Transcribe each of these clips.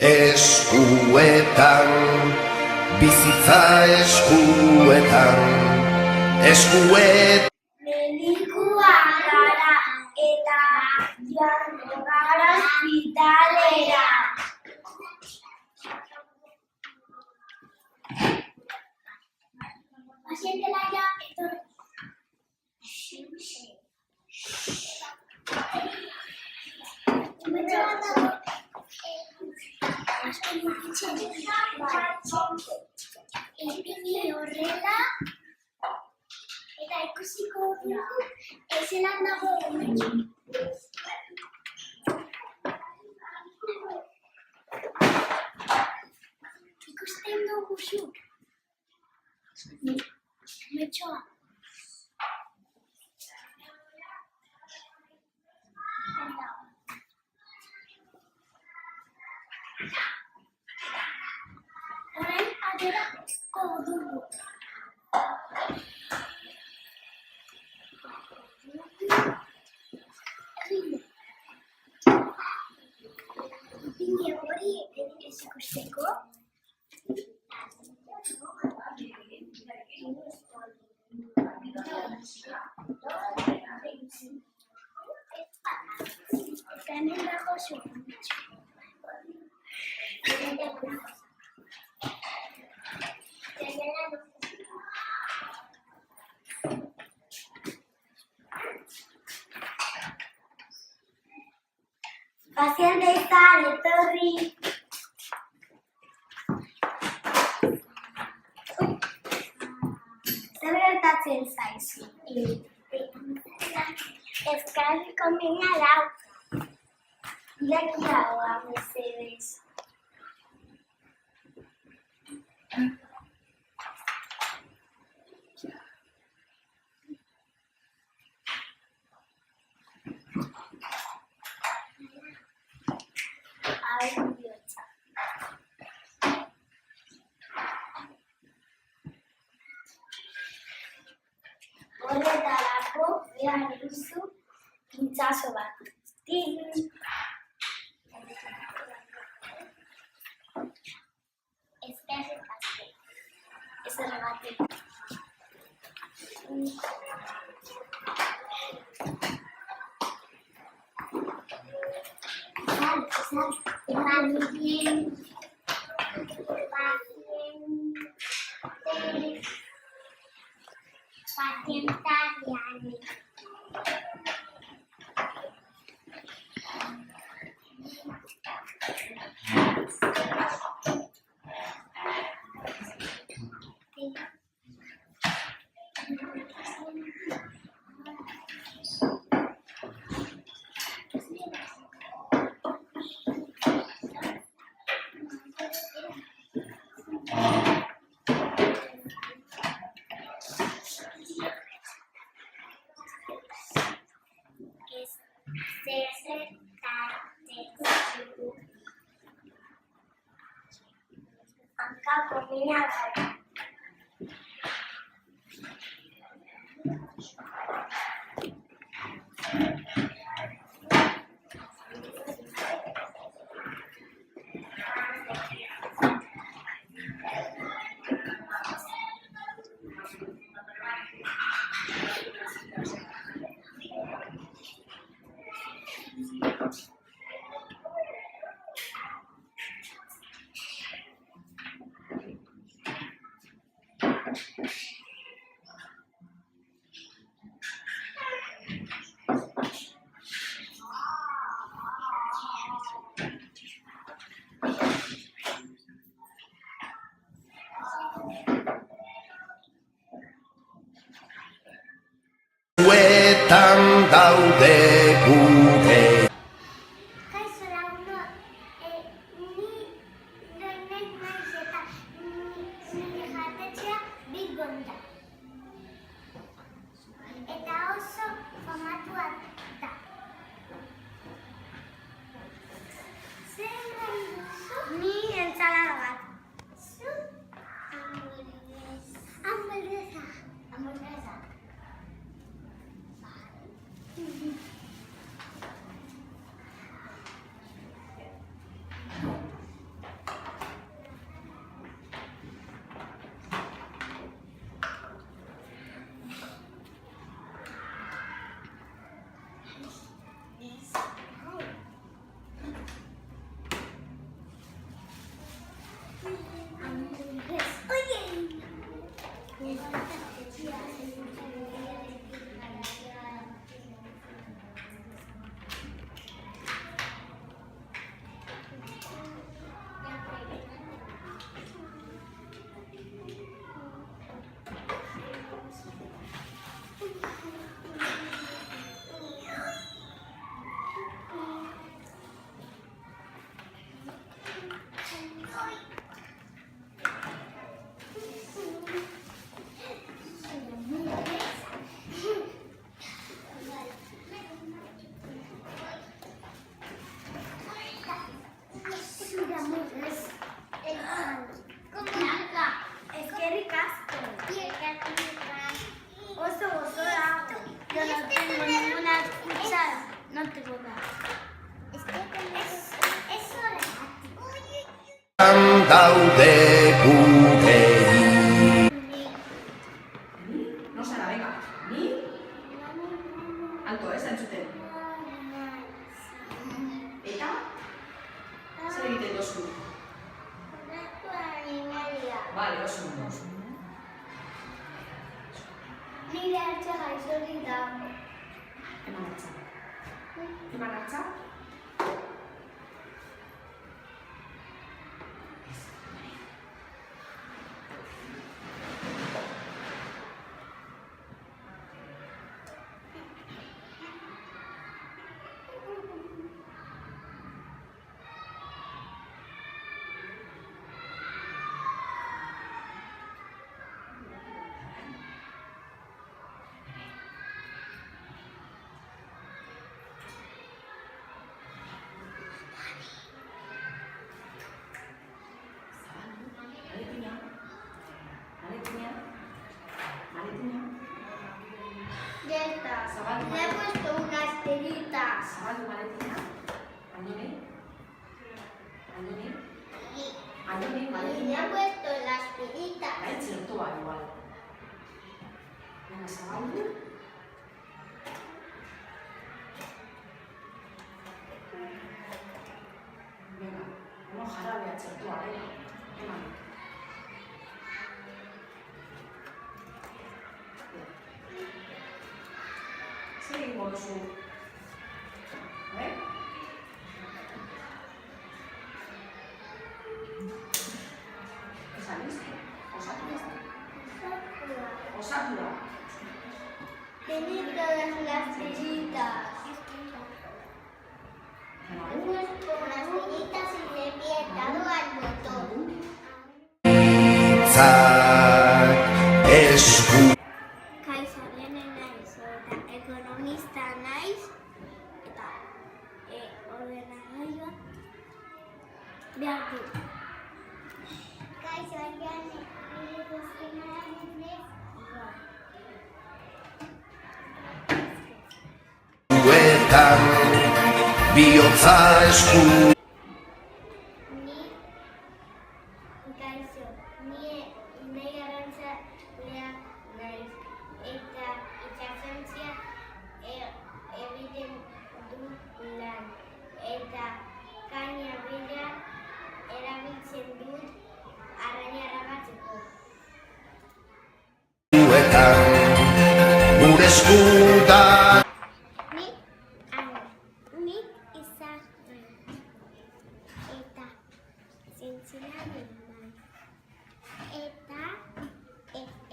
Eskuetan, bizitza eskuetan, eskuetan. Medikua gara eta joango gara ospitalera. Paziente laia etorri. Ipini horrela eta ikusiko dugu zelan dago umetxo. Ikusten dugu zuk. Umetxoa. Orain aterako dugu. Ipini hori ez ikusteko. Eta hemen dago zuen umetxo. Paziente izan etorri. Zer gertatzen zaizu? Eskarriko mina lau. Ireki dagoa, mesedez. Bihotza. Horretarako behar duzu pintzazo bat. Ezkerrekazte. Ez horregatik. Pazientariani. Hankako mina gara. Eskerrik asko. Oso gozora. Yo no tengo ninguna cuchara. No tengo nada. Es hora. Daude gurei. No zara, venga. Ni? Alto, ez entzuten. Eta? Zer egiten dozu? Bale, oso ondo. Nire hartza gaizori dago. Eman hartza. Eman hartza? Ya está. Zabaldu Le he puesto unas tiritas. Zabaldu maletina. Andoni. Andoni. Andoni, Y le maletina. he puesto las tiritas. Txertoa, igual. Venga, zabaldu. Venga, hemo jarabea txertoa, venga. Eman. Zer egingo duzu? Esan listo? Osatu da? Osatu da? Tenía todas las tiritas. He puesto unas tiritas y le he apretado al botón. Zak esku. Kaixo, lehenen naiz, eta ekonomista naiz, eta ordenagailua behar dut. Kaixo, Jane, nire guztina da Zuetan bihotza esku. Kaixo, nire garrantzalea naiz, eta itsasontzia egiten dut lan, eta kaina bera erabiltzen dut arraina harrapatzeko. Zuetan gure esku da. Nik izan eta zentzilari naiz. Eta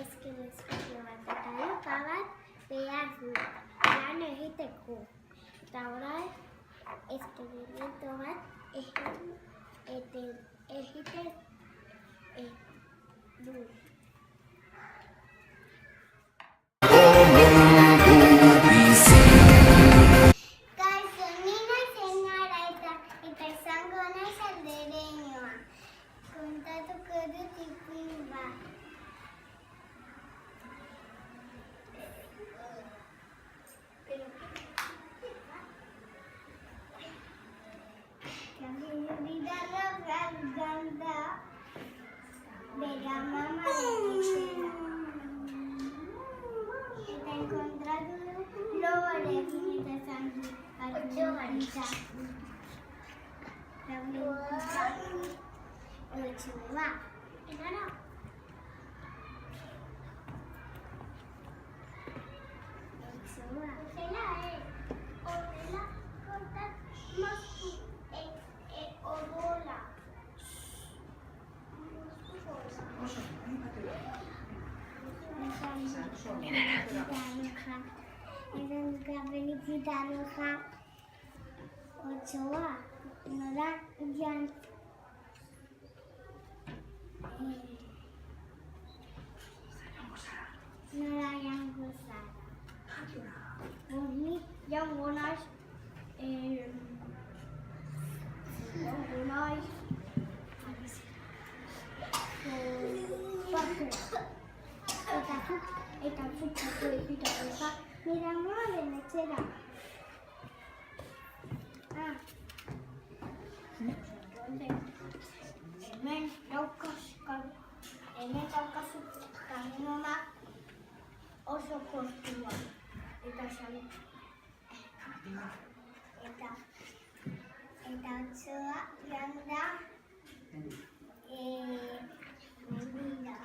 eskibizkio bat eta lupa bat behar dut lan egiteko. Eta orain eskibimento bat egiten dut. Mundu bizi. Kaixo, ni naizen gara eta izango naiz aldereñoa. Kontatuko dut ipuin bat. Vida roja ganda bera mama dutela. Eta enkontratu logorekin eta esan du. Ocho garita. Ocho ba. Enara. Ocho ba. Horrela, horrela kontat moztu. Odola. Felicita roja. Ochoa. Nora Jan. Narayan Gosara. Oni yang gunaş eta futbol egiteko mira mole etxera. Hemen daukazu kamionak oso kostua eta otsoa landa mendira.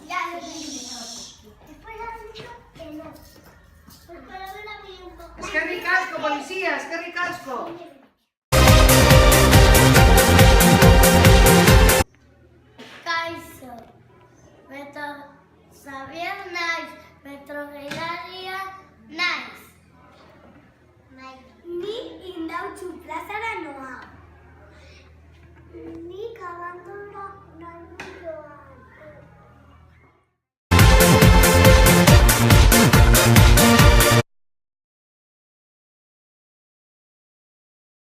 Ya, después la dicho que no. Después la vi un poco. Es que ricasco, policía, es que ricasco.